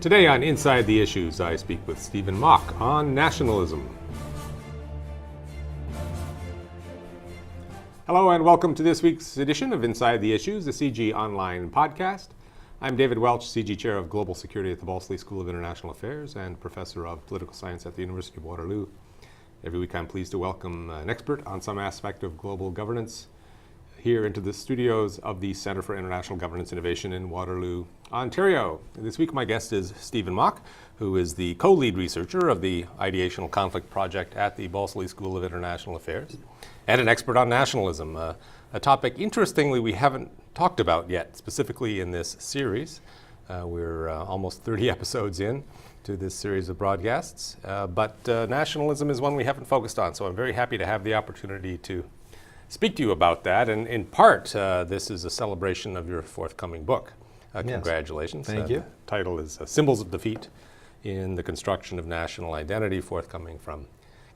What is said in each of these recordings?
Today on Inside the Issues, I speak with Stephen Mock on nationalism. Hello and welcome to this week's edition of Inside the Issues, the CIGI online podcast. I'm David Welch, CIGI Chair of Global Security at the Balsillie School of International Affairs and Professor of Political Science at the University of Waterloo. Every week I'm pleased to welcome an expert on some aspect of global governance here into the studios of the Centre for International Governance Innovation in Waterloo, Ontario. This week my guest is Stephen Mock, who is the co-lead researcher of the Ideational Conflict Project at the Balsillie School of International Affairs, and an expert on nationalism, a topic, interestingly, we haven't talked about yet, specifically in this series. We're almost 30 episodes in to this series of broadcasts, but nationalism is one we haven't focused on, so I'm very happy to have the opportunity to speak to you about that, and in part, this is a celebration of your forthcoming book. Congratulations. Thank you. The title is Symbols of Defeat in the Construction of National Identity, forthcoming from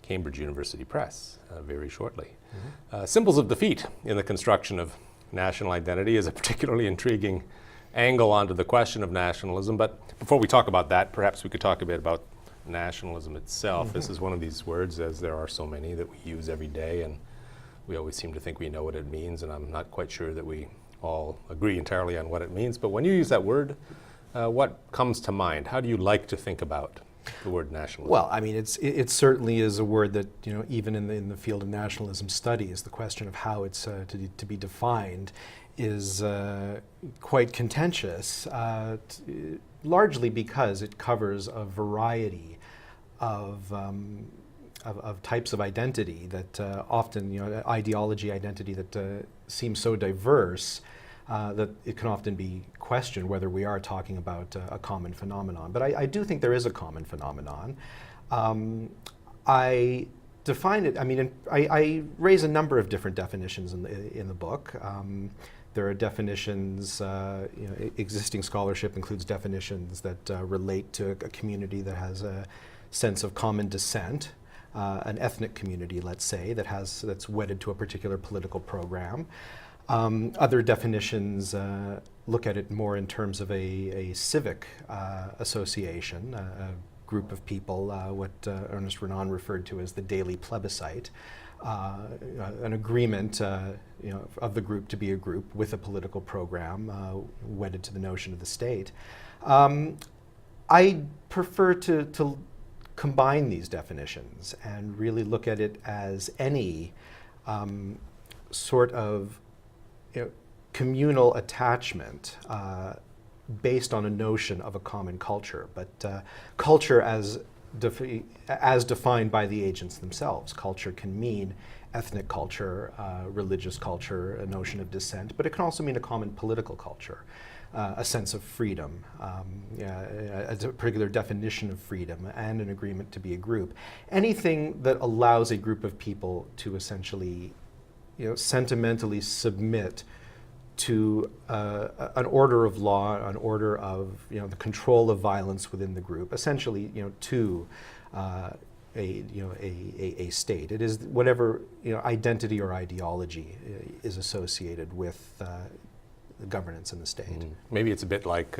Cambridge University Press very shortly. Symbols of Defeat in the Construction of National Identity is a particularly intriguing angle onto the question of nationalism, but before we talk about that, perhaps we could talk a bit about nationalism itself. This is one of these words, as there are so many, that we use every day, and we always seem to think we know what it means, and I'm not quite sure that we all agree entirely on what it means. But when you use that word, what comes to mind? How do you like to think about the word nationalism? Well, I mean, it certainly is a word that, you know, even in the field of nationalism studies, the question of how it's to be defined is quite contentious, largely because it covers a variety of types of identity that often, you know, ideology identity that seems so diverse that it can often be questioned whether we are talking about a common phenomenon. But I do think there is a common phenomenon. I define it, I mean, I raise a number of different definitions in the book. There are definitions, you know, existing scholarship includes definitions that relate to a community that has a sense of common descent. An ethnic community, let's say, that's wedded to a particular political program. Other definitions look at it more in terms of a civic association, a group of people, what Ernest Renan referred to as the daily plebiscite, an agreement you know, of the group to be a group with a political program wedded to the notion of the state. I prefer to combine these definitions and really look at it as any sort of, you know, communal attachment based on a notion of a common culture, but culture as defined by the agents themselves. Culture can mean ethnic culture, religious culture, a notion of descent, but it can also mean a common political culture. A sense of freedom, a particular definition of freedom, and an agreement to be a group. Anything that allows a group of people to essentially, you know, sentimentally submit to an order of law, an order of, you know, the control of violence within the group, essentially, you know, to a state. It is whatever, you know, identity or ideology is associated with the governance in the state. Maybe it's a bit like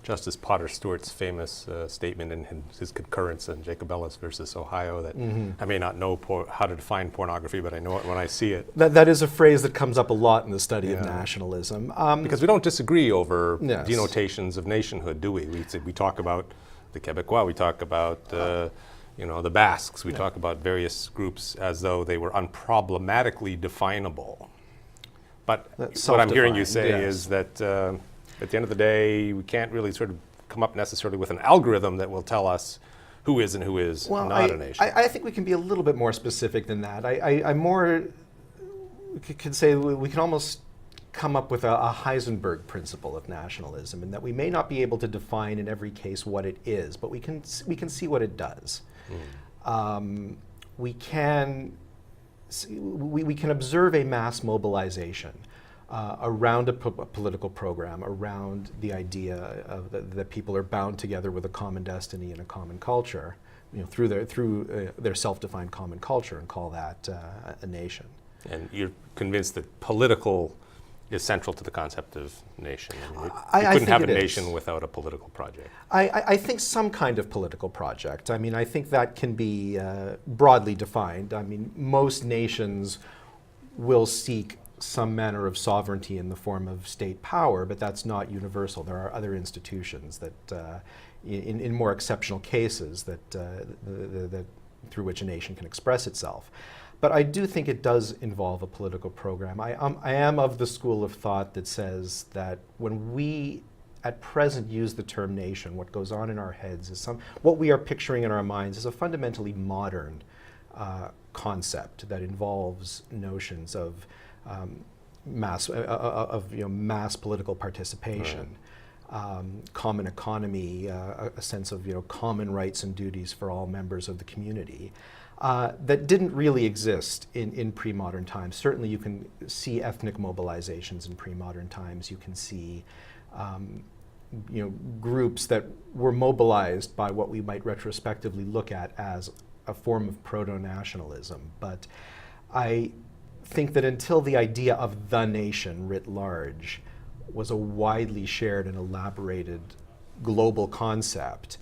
Justice Potter Stewart's famous statement in his concurrence in Jacob Ellis versus Ohio that I may not know how to define pornography, but I know it when I see it. That is a phrase that comes up a lot in the study of nationalism. Because we don't disagree over denotations of nationhood, do we? We talk about the Quebecois, we talk about you know, the Basques, we talk about various groups as though they were unproblematically definable. But what I'm hearing you say is that at the end of the day, we can't really sort of come up necessarily with an algorithm that will tell us who is and who is not a nation. I think we can be a little bit more specific than that. I more could say we can almost come up with a Heisenberg principle of nationalism, in that we may not be able to define in every case what it is, but we can see what it does. We can observe a mass mobilization around a political program, around the idea of that people are bound together with a common destiny and a common culture, you know, through their self-defined common culture, and call that a nation. And you're convinced that political is central to the concept of nation. I mean, I you couldn't think have a it is. nation without a political project. I think some kind of political project. I mean, I think that can be broadly defined. I mean, most nations will seek some manner of sovereignty in the form of state power, but that's not universal. There are other institutions that, in more exceptional cases, that through which a nation can express itself. But I do think it does involve a political program. I am of the school of thought that says that when we at present use the term nation, what goes on in our heads is what we are picturing in our minds is a fundamentally modern concept that involves notions of mass political participation, common economy, a sense of common rights and duties for all members of the community. That didn't really exist in pre-modern times. Certainly you can see ethnic mobilizations in pre-modern times. You can see groups that were mobilized by what we might retrospectively look at as a form of proto-nationalism. But I think that until the idea of the nation writ large was a widely shared and elaborated global concept,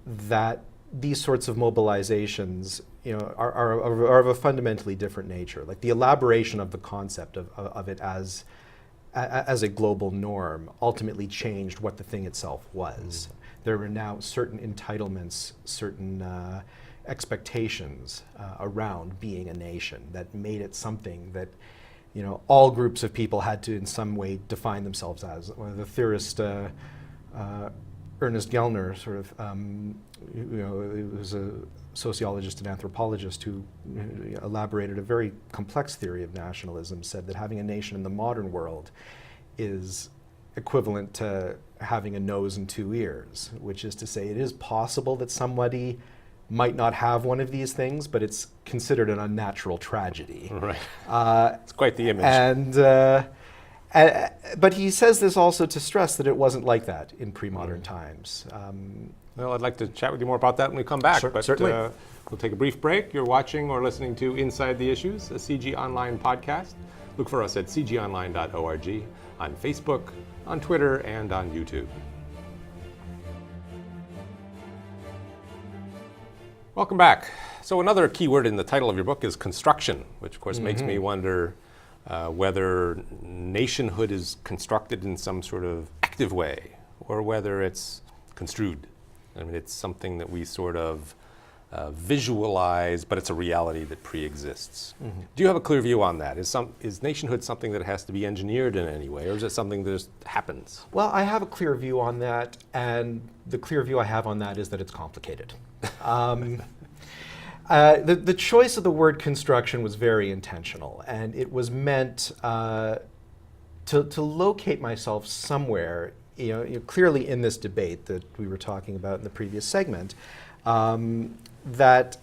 that these sorts of mobilizations are of a fundamentally different nature. Like the elaboration of the concept of it as a global norm ultimately changed what the thing itself was. There were now certain entitlements, certain expectations around being a nation that made it something that all groups of people had to in some way define themselves as. One of the theorists, Ernest Gellner, sort of, he was a sociologist and anthropologist who elaborated a very complex theory of nationalism, said that having a nation in the modern world is equivalent to having a nose and two ears, which is to say it is possible that somebody might not have one of these things, but it's considered an unnatural tragedy. Right. It's quite the image. But he says this also to stress that it wasn't like that in pre-modern times. Well, I'd like to chat with you more about that when we come back. Certainly. We'll take a brief break. You're watching or listening to Inside the Issues, a CIGI Online podcast. Look for us at cgonline.org, on Facebook, on Twitter, and on YouTube. Welcome back. So another key word in the title of your book is construction, which of course makes me wonder whether nationhood is constructed in some sort of active way or whether it's construed. I mean, it's something that we sort of visualize, but it's a reality that pre-exists. Do you have a clear view on that? Is nationhood something that has to be engineered in any way, or is it something that just happens? Well, I have a clear view on that, and the clear view I have on that is that it's complicated. The choice of the word construction was very intentional, and it was meant to locate myself somewhere, clearly in this debate that we were talking about in the previous segment, that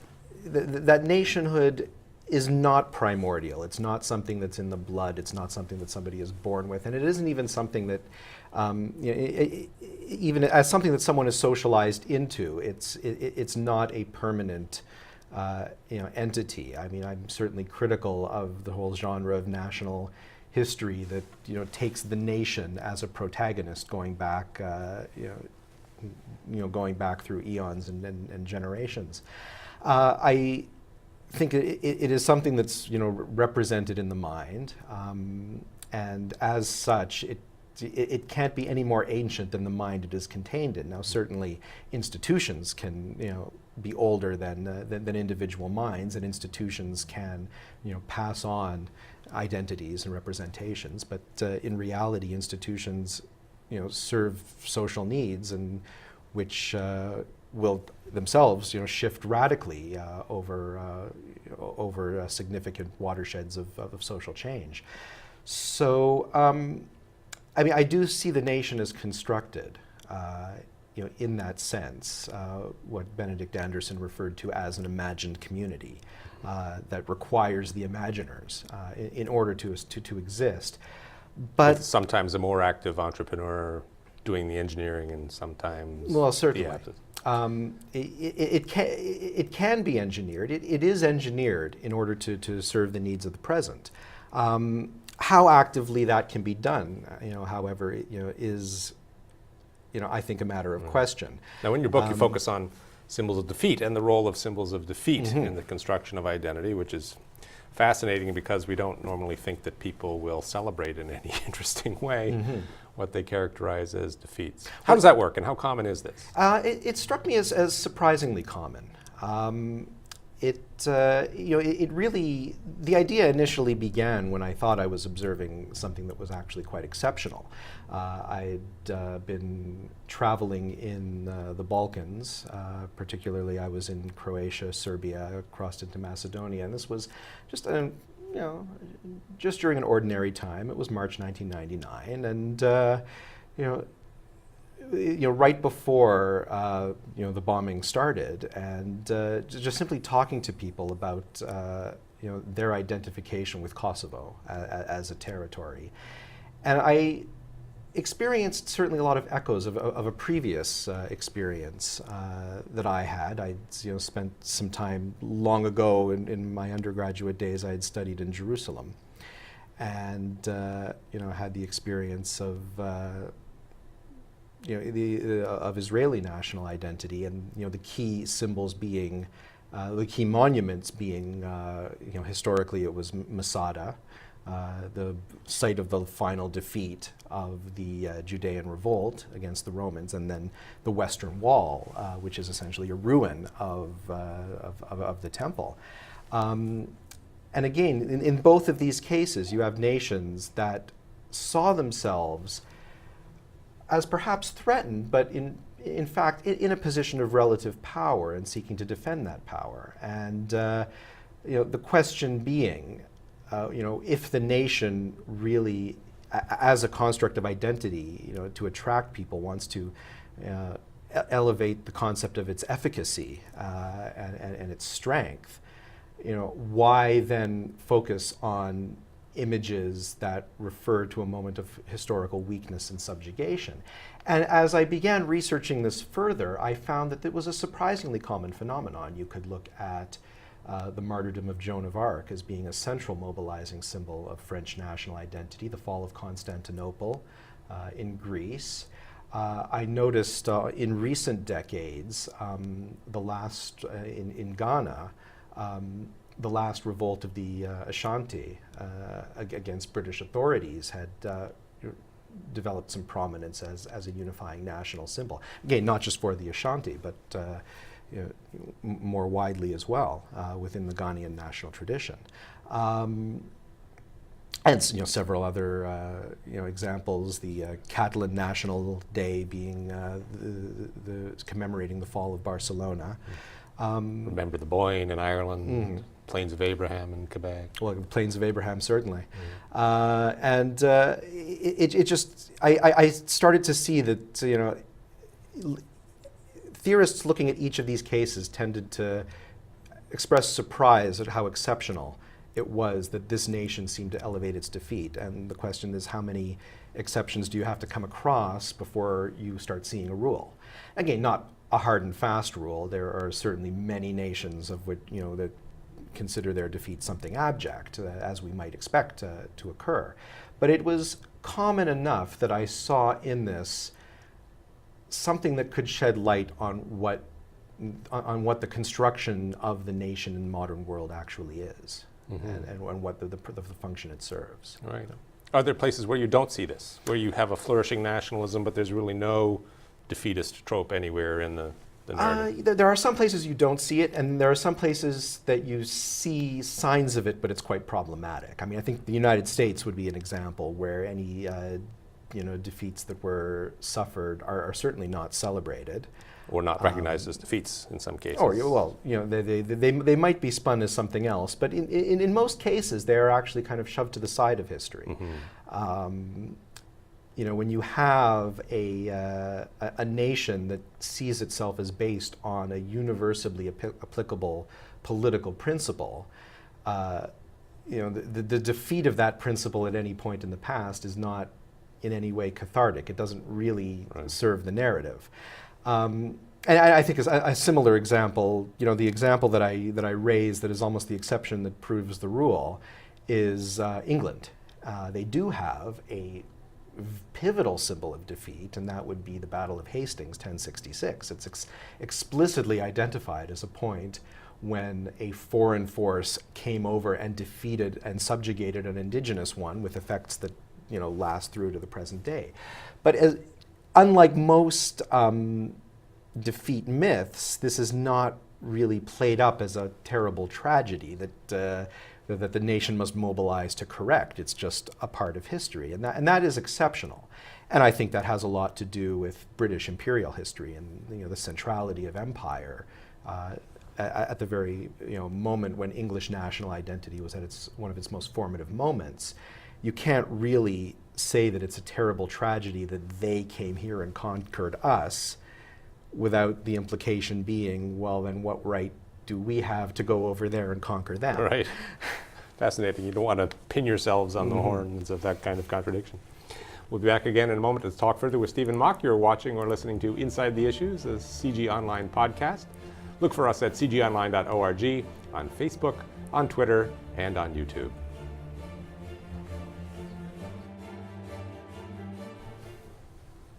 nationhood is not primordial. It's not something that's in the blood. It's not something that somebody is born with, and it isn't even something that, even as something that someone is socialized into. It's not a permanent entity. I mean, I'm certainly critical of the whole genre of national history that takes the nation as a protagonist, going back going back through eons and generations. I think it is something that's represented in the mind, and as such, it can't be any more ancient than the mind it is contained in. Now, certainly, institutions can be older than individual minds, and institutions can pass on identities and representations. But in reality, institutions serve social needs, and which will themselves shift radically over significant watersheds of social change. So I mean, I do see the nation as constructed in that sense, what Benedict Anderson referred to as an imagined community that requires the imaginers in order to exist. But with sometimes a more active entrepreneur doing the engineering, and sometimes certainly. the opposite. It can be engineered. It is engineered in order to serve the needs of the present. How actively that can be done, however, is, I think a matter of question. Now, in your book, you focus on symbols of defeat and the role of symbols of defeat in the construction of identity, which is fascinating because we don't normally think that people will celebrate in any interesting way what they characterize as defeats. How does that work, and how common is this? It struck me as surprisingly common. It really, the idea initially began when I thought I was observing something that was actually quite exceptional. I'd been traveling in the Balkans, particularly I was in Croatia, Serbia, crossed into Macedonia, and this was just just during an ordinary time. It was March 1999, and right before the bombing started, and just simply talking to people about their identification with Kosovo as a territory, and I experienced certainly a lot of echoes of a previous experience that I had. I'd spent some time long ago in my undergraduate days. I had studied in Jerusalem, and had the experience of of Israeli national identity, and the key symbols being, the key monuments being, historically it was Masada, the site of the final defeat of the Judean revolt against the Romans, and then the Western Wall, which is essentially a ruin of the temple. And again, in both of these cases, you have nations that saw themselves as perhaps threatened, but in fact in a position of relative power and seeking to defend that power. And the question being, if the nation really, as a construct of identity, to attract people, wants to elevate the concept of its efficacy and its strength, why then focus on images that refer to a moment of historical weakness and subjugation? And as I began researching this further, I found that it was a surprisingly common phenomenon. You could look at the martyrdom of Joan of Arc as being a central mobilizing symbol of French national identity, the fall of Constantinople in Greece. I noticed in recent decades, in Ghana, the last revolt of the Ashanti against British authorities had developed some prominence as a unifying national symbol. Again, not just for the Ashanti, but more widely as well within the Ghanaian national tradition. And several other examples. The Catalan National Day being commemorating the fall of Barcelona. Remember the Boyne in Ireland, Plains of Abraham in Quebec. Well, Plains of Abraham, certainly. And I started to see that, theorists looking at each of these cases tended to express surprise at how exceptional it was that this nation seemed to elevate its defeat. And the question is, how many exceptions do you have to come across before you start seeing a rule? Again, not a hard and fast rule. There are certainly many nations of which, that consider their defeat something abject, as we might expect to occur. But it was common enough that I saw in this something that could shed light on what the construction of the nation in the modern world actually is, and what the function it serves. Right. Are there places where you don't see this, where you have a flourishing nationalism, but there's really no defeatist trope anywhere in the narrative? There are some places you don't see it, and there are some places that you see signs of it, but it's quite problematic. I mean, I think the United States would be an example where any defeats that were suffered are certainly not celebrated. Or not recognized as defeats in some cases. Or, well, they might be spun as something else, but in most cases, they are actually kind of shoved to the side of history. When you have a nation that sees itself as based on a universally applicable political principle, the defeat of that principle at any point in the past is not in any way cathartic. It doesn't really serve the narrative. And I think a similar example, the example that I raise that is almost the exception that proves the rule, is England. they do have a pivotal symbol of defeat, and that would be the Battle of Hastings, 1066. It's explicitly identified as a point when a foreign force came over and defeated and subjugated an indigenous one with effects that last through to the present day. But unlike most defeat myths, this is not really played up as a terrible tragedy that the nation must mobilize to correct. It's just a part of history, and that is exceptional. And I think that has a lot to do with British imperial history and the centrality of empire at the very moment when English national identity was at one of its most formative moments. You can't really say that it's a terrible tragedy that they came here and conquered us without the implication being, well, then what right do we have to go over there and conquer them? Right. Fascinating. You don't want to pin yourselves on the horns of that kind of contradiction. We'll be back again in a moment to talk further with Stephen Mock. You're watching or listening to Inside the Issues, a CIGI Online podcast. Look for us at cgionline.org, on Facebook, on Twitter, and on YouTube.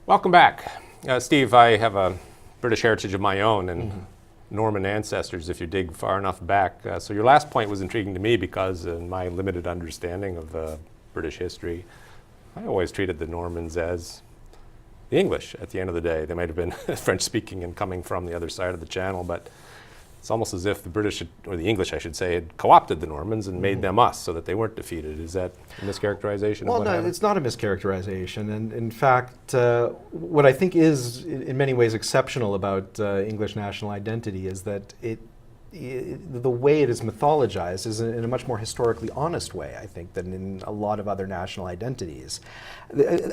Welcome back. Steve, I have a British heritage of my own and Norman ancestors if you dig far enough back. So your last point was intriguing to me because in my limited understanding of British history, I always treated the Normans as the English at the end of the day. They might have been French-speaking and coming from the other side of the Channel, but it's almost as if the British, or the English I should say, had co-opted the Normans and made them us so that they weren't defeated. Is that a mischaracterization of what happened? Well, no, it's not a mischaracterization. And in fact, what I think is in many ways exceptional about English national identity is that the way it is mythologized is in a much more historically honest way, I think, than in a lot of other national identities.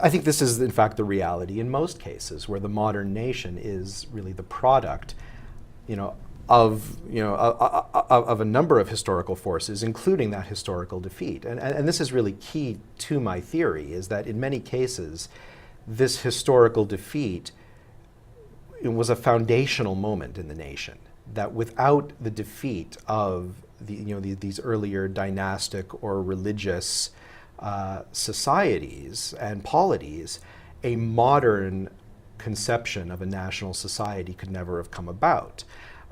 I think this is, in fact, the reality in most cases, where the modern nation is really the product, of a number of historical forces, including that historical defeat. And this is really key to my theory, is that in many cases, this historical defeat was a foundational moment in the nation, that without the defeat of these earlier dynastic or religious societies and polities, a modern conception of a national society could never have come about.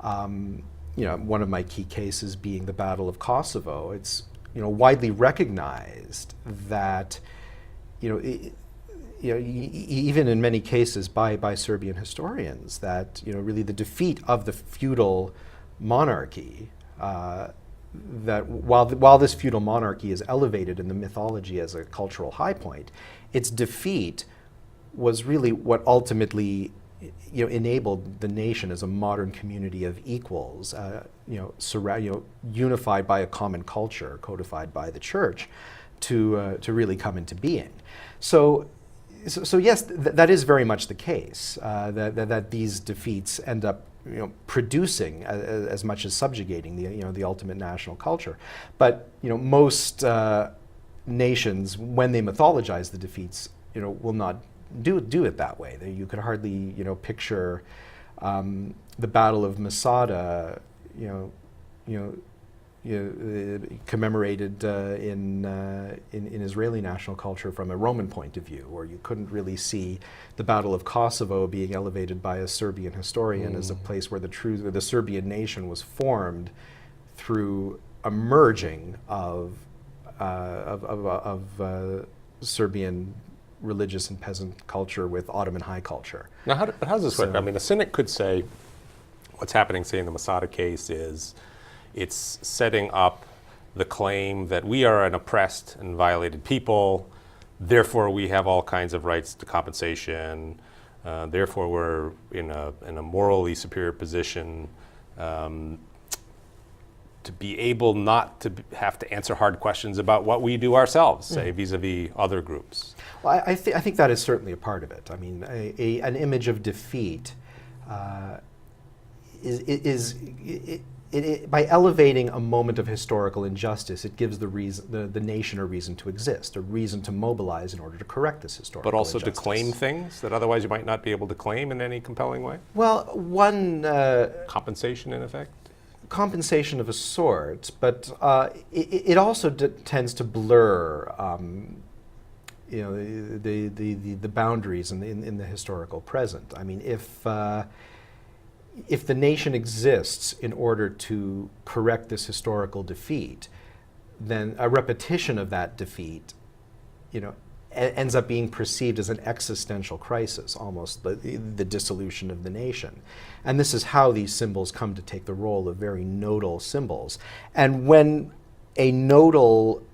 One of my key cases being the Battle of Kosovo. It's widely recognized that even in many cases by Serbian historians, that really the defeat of the feudal monarchy, that while this feudal monarchy is elevated in the mythology as a cultural high point, its defeat was really what ultimately enabled the nation as a modern community of equals, unified by a common culture, codified by the church, to really come into being. So yes, that is very much the case. That these defeats end up producing as much as subjugating the ultimate national culture. But most nations, when they mythologize the defeats, will not do it that way. You could hardly picture the Battle of Masada commemorated in Israeli national culture from a Roman point of view, or you couldn't really see the Battle of Kosovo being elevated by a Serbian historian as a place where the Serbian nation was formed through a merging of Serbian religious and peasant culture with Ottoman high culture. Now, how does this work? I mean, a cynic could say what's happening, say, in the Masada case is it's setting up the claim that we are an oppressed and violated people, therefore we have all kinds of rights to compensation, therefore we're in a morally superior position to be able not to have to answer hard questions about what we do ourselves, say, vis-a-vis other groups. Well, I think that is certainly a part of it. I mean, an image of defeat by elevating a moment of historical injustice, it gives the nation a reason to exist, a reason to mobilize in order to correct this historical But also injustice. to claim things that otherwise you might not be able to claim in any compelling way? Well, one compensation, in effect? compensation of a sort, but it also tends to blur the boundaries in the historical present. I mean, if the nation exists in order to correct this historical defeat, then a repetition of that defeat, ends up being perceived as an existential crisis, almost the dissolution of the nation. And this is how these symbols come to take the role of very nodal symbols. And when a nodal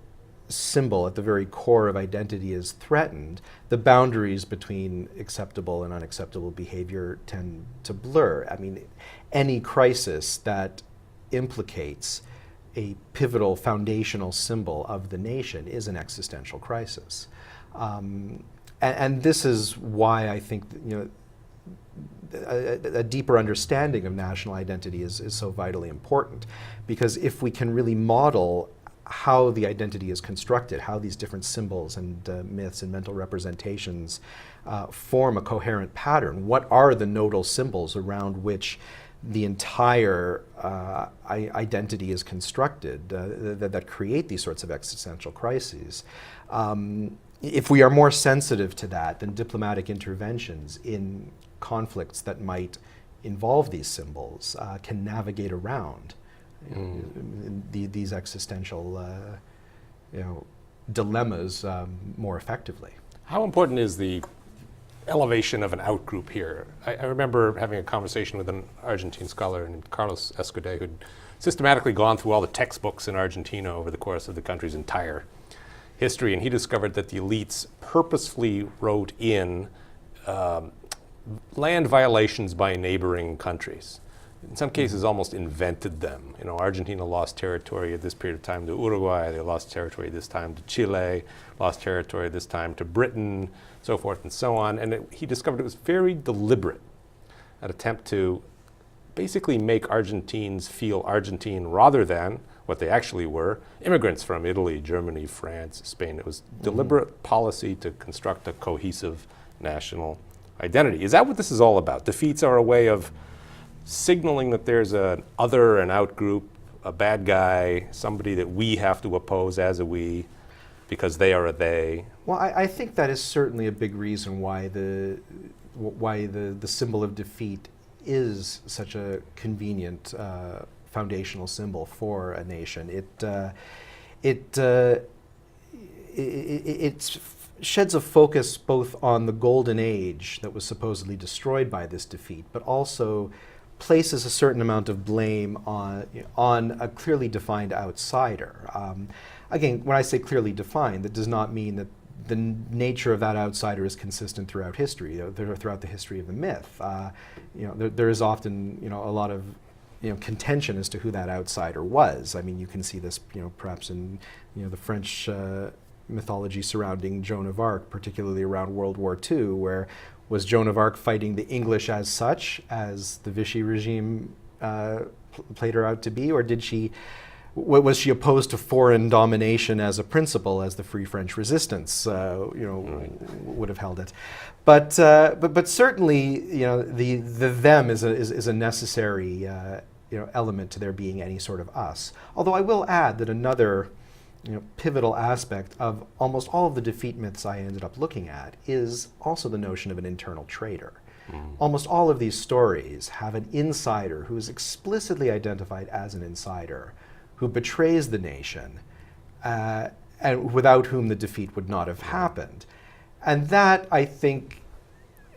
symbol at the very core of identity is threatened, the boundaries between acceptable and unacceptable behavior tend to blur. I mean, any crisis that implicates a pivotal foundational symbol of the nation is an existential crisis. And this is why I think a deeper understanding of national identity is so vitally important. Because if we can really model how the identity is constructed, how these different symbols and myths and mental representations form a coherent pattern, what are the nodal symbols around which the entire identity is constructed that create these sorts of existential crises. If we are more sensitive to that, then diplomatic interventions in conflicts that might involve these symbols can navigate around these existential dilemmas more effectively. How important is the elevation of an outgroup here? I remember having a conversation with an Argentine scholar named Carlos Escudé, who'd systematically gone through all the textbooks in Argentina over the course of the country's entire history, and he discovered that the elites purposefully wrote in land violations by neighboring countries. In some cases, almost invented them. Argentina lost territory at this period of time to Uruguay, they lost territory this time to Chile, lost territory this time to Britain, so forth and so on. And he discovered it was very deliberate, an attempt to basically make Argentines feel Argentine rather than what they actually were, immigrants from Italy, Germany, France, Spain. It was deliberate policy to construct a cohesive national identity. Is that what this is all about? Defeats are a way of signaling that there's an other, an outgroup, a bad guy, somebody that we have to oppose as a we, because they are a they. Well, I think that is certainly a big reason why the symbol of defeat is such a convenient foundational symbol for a nation. It sheds a focus both on the golden age that was supposedly destroyed by this defeat, but also places a certain amount of blame on a clearly defined outsider. Again, when I say clearly defined, that does not mean that the nature of that outsider is consistent throughout history, throughout the history of the myth. There is often a lot of contention as to who that outsider was. I mean, you can see this perhaps in the French mythology surrounding Joan of Arc, particularly around World War II, where was Joan of Arc fighting the English as such, as the Vichy regime played her out to be, or was she opposed to foreign domination as a principle, as the Free French Resistance would have held it? But certainly, the them is a necessary element to there being any sort of us. Although I will add that another pivotal aspect of almost all of the defeat myths I ended up looking at is also the notion of an internal traitor. Almost all of these stories have an insider who is explicitly identified as an insider, who betrays the nation, and without whom the defeat would not have happened. And that, I think,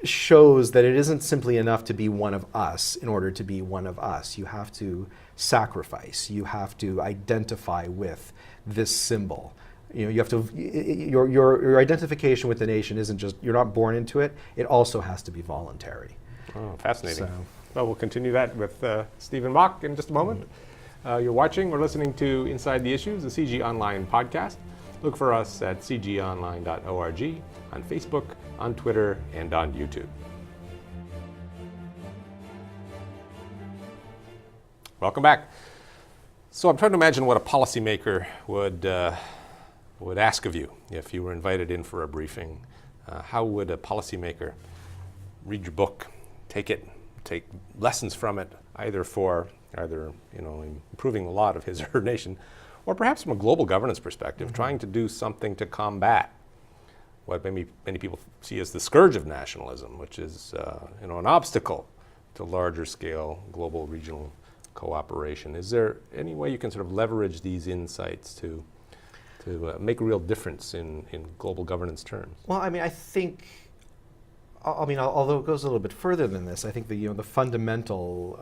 shows that it isn't simply enough to be one of us in order to be one of us. You have to sacrifice. You have to identify with this symbol. You have to. Your identification with the nation isn't just you're not born into it. It also has to be voluntary. Oh, fascinating. Well, we'll continue that with Stephen Mock in just a moment. You're watching or listening to Inside the Issues, the CIGI Online podcast. Look for us at cgonline.org, on Facebook, on Twitter, and on YouTube. Welcome back. So I'm trying to imagine what a policymaker would ask of you if you were invited in for a briefing. How would a policymaker read your book, take lessons from it, either for either improving the lot of his or her nation, or perhaps from a global governance perspective, trying to do something to combat what many people see as the scourge of nationalism, which is an obstacle to larger scale global regional cooperation. Is there any way you can sort of leverage these insights to make a real difference in global governance terms? Well, I mean, I think, although it goes a little bit further than this, I think the fundamental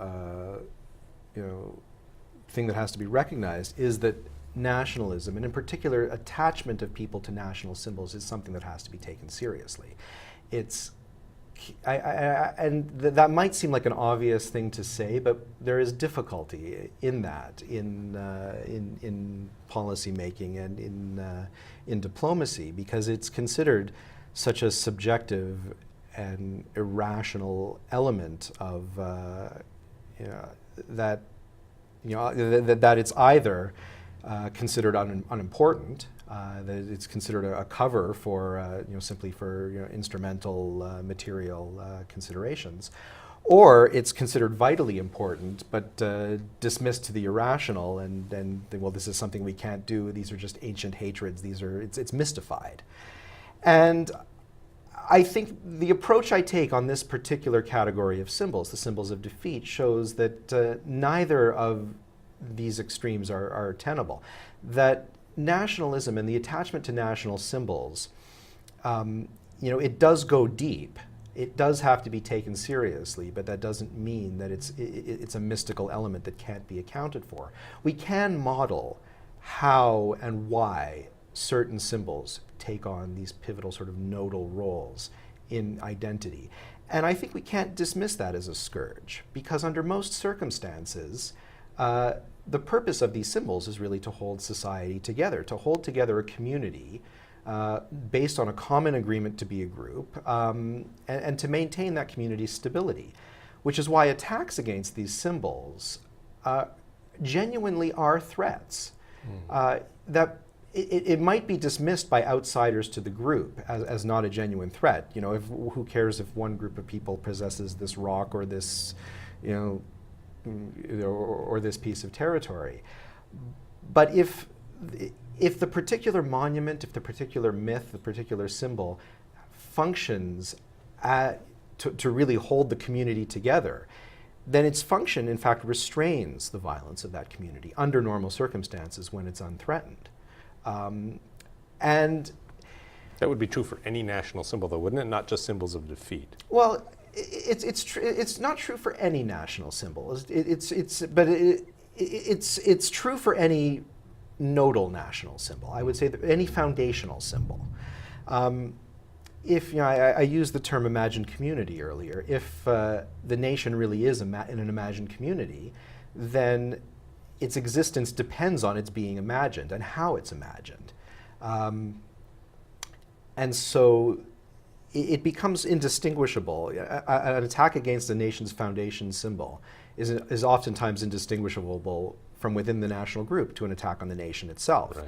thing that has to be recognized is that nationalism, and in particular attachment of people to national symbols, is something that has to be taken seriously. That might seem like an obvious thing to say, but there is difficulty in that, in policy making and in diplomacy, because it's considered such a subjective and irrational element of that it's either considered unimportant, that it's considered a cover for simply for instrumental material considerations, or it's considered vitally important but dismissed to the irrational, and well, this is something we can't do. These are just ancient hatreds. It's mystified, and I think the approach I take on this particular category of symbols, the symbols of defeat, shows that neither of these extremes are tenable. That nationalism and the attachment to national symbols, it does go deep. It does have to be taken seriously, but that doesn't mean that it's a mystical element that can't be accounted for. We can model how and why certain symbols take on these pivotal sort of nodal roles in identity. And I think we can't dismiss that as a scourge, because under most circumstances, the purpose of these symbols is really to hold society together, to hold together a community based on a common agreement to be a group, and to maintain that community's stability, which is why attacks against these symbols genuinely are threats. That it might be dismissed by outsiders to the group as not a genuine threat. Who cares if one group of people possesses this rock or this, or this piece of territory? But if the particular monument, if the particular myth, the particular symbol functions to really hold the community together, then its function, in fact, restrains the violence of that community under normal circumstances when it's unthreatened. And that would be true for any national symbol, though, wouldn't it? Not just symbols of defeat. Well, it's not true for any national symbol. It's true for any nodal national symbol. I would say that any foundational symbol. If I used the term imagined community earlier. If the nation really is in an imagined community, then its existence depends on its being imagined and how it's imagined. And so it becomes indistinguishable. An attack against a nation's foundation symbol is oftentimes indistinguishable from within the national group to an attack on the nation itself. Right.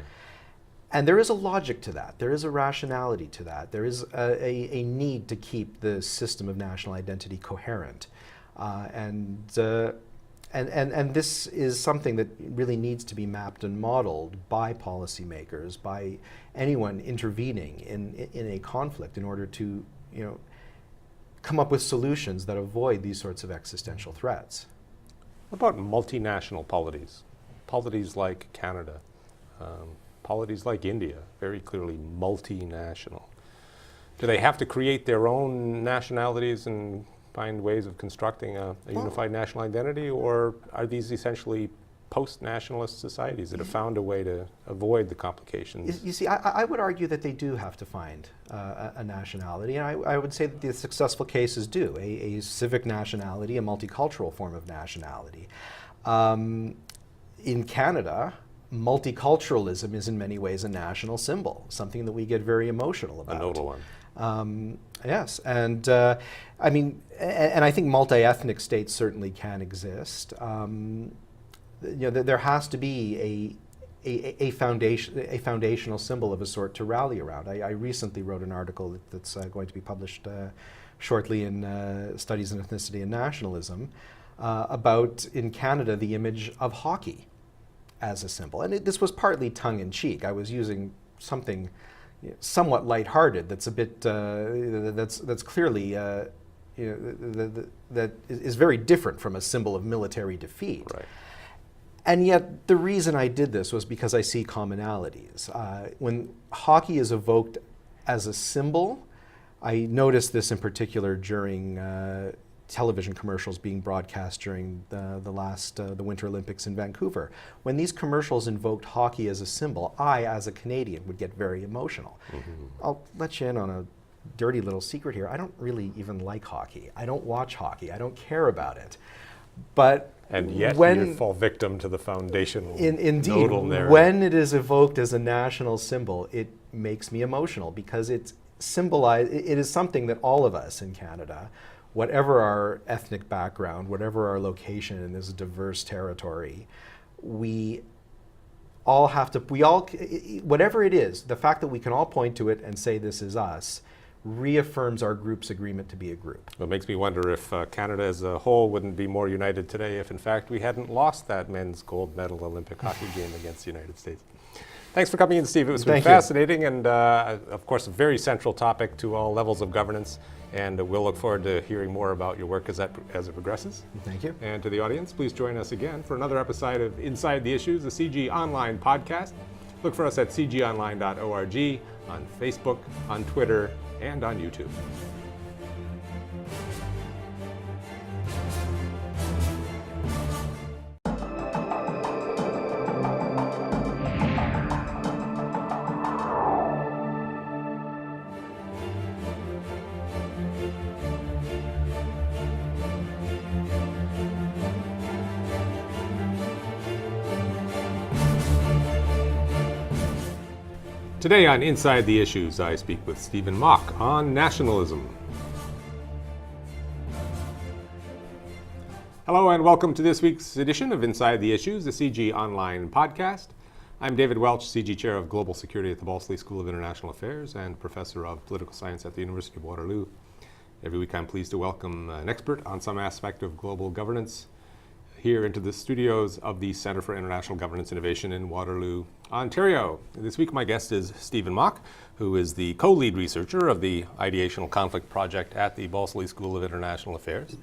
And there is a logic to that. There is a rationality to that. There is a need to keep the system of national identity coherent. And this is something that really needs to be mapped and modeled by policymakers, by anyone intervening in a conflict in order to come up with solutions that avoid these sorts of existential threats. What about multinational polities? Polities like Canada, polities like India, very clearly multinational. Do they have to create their own nationalities and find ways of constructing a unified national identity, or are these essentially post-nationalist societies that have found a way to avoid the complications? You see, I would argue that they do have to find a nationality, and I would say that the successful cases do, a civic nationality, a multicultural form of nationality. In Canada, multiculturalism is in many ways a national symbol, something that we get very emotional about. A nodal one. Yes, and I mean, and I think multi-ethnic states certainly can exist. There has to be a foundational symbol of a sort to rally around. I recently wrote an article that's going to be published shortly in Studies in Ethnicity and Nationalism, about, in Canada, the image of hockey as a symbol. And this was partly tongue-in-cheek. I was using something somewhat lighthearted that's a bit, that's clearly, that is very different from a symbol of military defeat. Right. And yet, the reason I did this was because I see commonalities. When hockey is evoked as a symbol, I noticed this in particular during television commercials being broadcast during the Winter Olympics in Vancouver. When these commercials invoked hockey as a symbol, I, as a Canadian, would get very emotional. Mm-hmm. I'll let you in on a dirty little secret here. I don't really even like hockey. I don't watch hockey. I don't care about it. But and yet you fall victim to the foundational indeed, nodal narrative. When it is evoked as a national symbol, it makes me emotional because it is something that all of us in Canada, whatever our ethnic background, whatever our location in this diverse territory, we all have to, whatever it is, the fact that we can all point to it and say this is us reaffirms our group's agreement to be a group. It makes me wonder if Canada as a whole wouldn't be more united today if in fact we hadn't lost that men's gold medal Olympic hockey game against the United States. Thanks for coming in, Steve. It was fascinating and of course a very central topic to all levels of governance, and we'll look forward to hearing more about your work as it progresses. Thank you. And to the audience, please join us again for another episode of Inside the Issues, the CIGI Online podcast. Look for us at cgonline.org, on Facebook, on Twitter, and on YouTube. Today on Inside the Issues, I speak with Stephen Mock on nationalism. Hello and welcome to this week's edition of Inside the Issues, the CIGI Online podcast. I'm David Welch, CIGI Chair of Global Security at the Balsley School of International Affairs and Professor of Political Science at the University of Waterloo. Every week I'm pleased to welcome an expert on some aspect of global governance here into the studios of the Centre for International Governance Innovation in Waterloo, Ontario. This week my guest is Stephen Mock, who is the co-lead researcher of the Ideational Conflict Project at the Balsley School of International Affairs,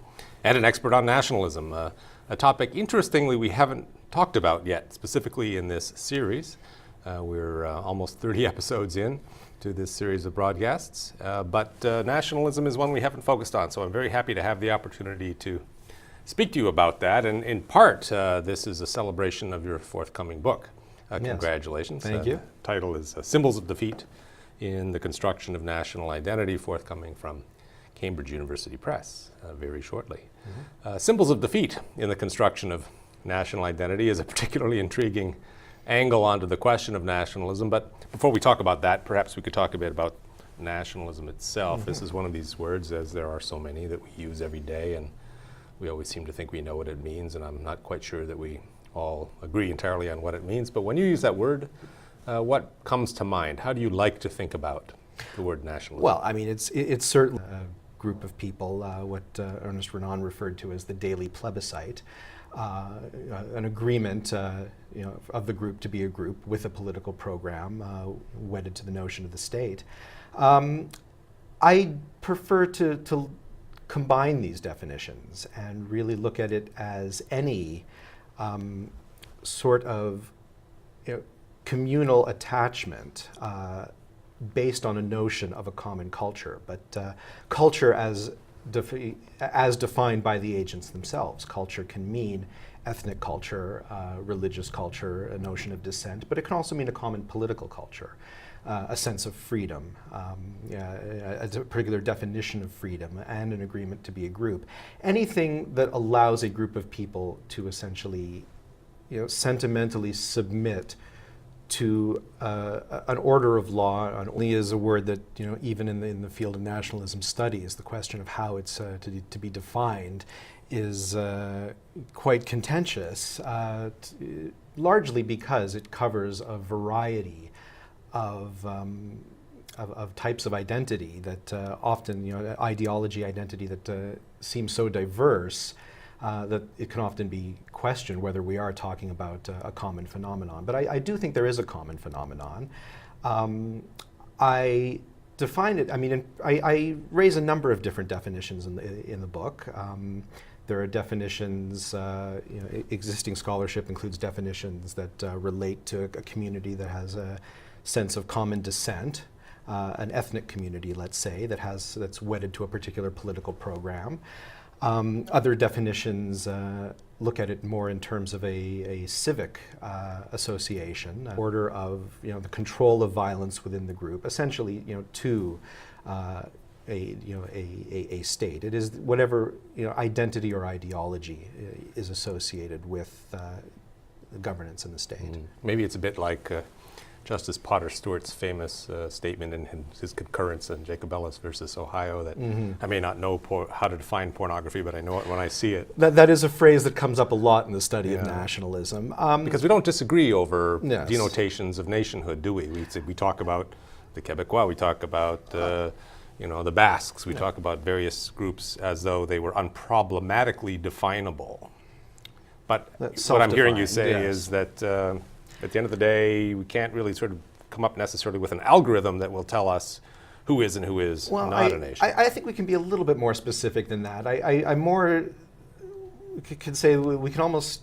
and an expert on nationalism, a topic, interestingly, we haven't talked about yet, specifically in this series. We're almost 30 episodes in to this series of broadcasts, but nationalism is one we haven't focused on, so I'm very happy to have the opportunity to speak to you about that, and in part, this is a celebration of your forthcoming book. Yes. Congratulations. Thank you. The title is Symbols of Defeat in the Construction of National Identity, forthcoming from Cambridge University Press very shortly. Mm-hmm. Symbols of Defeat in the Construction of National Identity is a particularly intriguing angle onto the question of nationalism, but before we talk about that, perhaps we could talk a bit about nationalism itself. Mm-hmm. This is one of these words, as there are so many, that we use every day, and we always seem to think we know what it means, and I'm not quite sure that we all agree entirely on what it means. But when you use that word, what comes to mind? How do you like to think about the word nationalism? Well, I mean, it's certainly a group of people, what Ernest Renan referred to as the daily plebiscite, an agreement of the group to be a group with a political program wedded to the notion of the state. I prefer to combine these definitions and really look at it as any sort of communal attachment based on a notion of a common culture, but culture as defined by the agents themselves. Culture can mean ethnic culture, religious culture, a notion of dissent, but it can also mean a common political culture. A sense of freedom, a particular definition of freedom, and an agreement to be a group. Anything that allows a group of people to essentially, sentimentally submit to an order of law. Only is a word that, even in the field of nationalism studies, the question of how it's to be defined is quite contentious, largely because it covers a variety of types of identity that often, ideology identity that seems so diverse, that it can often be questioned whether we are talking about a common phenomenon. But I do think there is a common phenomenon. I define it, I raise a number of different definitions in the book. There are definitions, existing scholarship includes definitions that relate to a community that has a sense of common descent, an ethnic community, let's say, that's wedded to a particular political program. Other definitions look at it more in terms of a civic association, order of the control of violence within the group, essentially to a state. It is whatever identity or ideology is associated with the governance in the state. Maybe it's a bit like Justice Potter Stewart's famous statement in his concurrence in Jacob Ellis versus Ohio that I may not know how to define pornography, but I know it when I see it. That is a phrase that comes up a lot in the study of nationalism. Because we don't disagree over Yes. denotations of nationhood, do we? We talk about the Quebecois, we talk about the Basques, we talk about various groups as though they were unproblematically definable. But what I'm hearing you say is that at the end of the day, we can't really sort of come up necessarily with an algorithm that will tell us who is and who is not a nation. I think we can be a little bit more specific than that. I more could say we can almost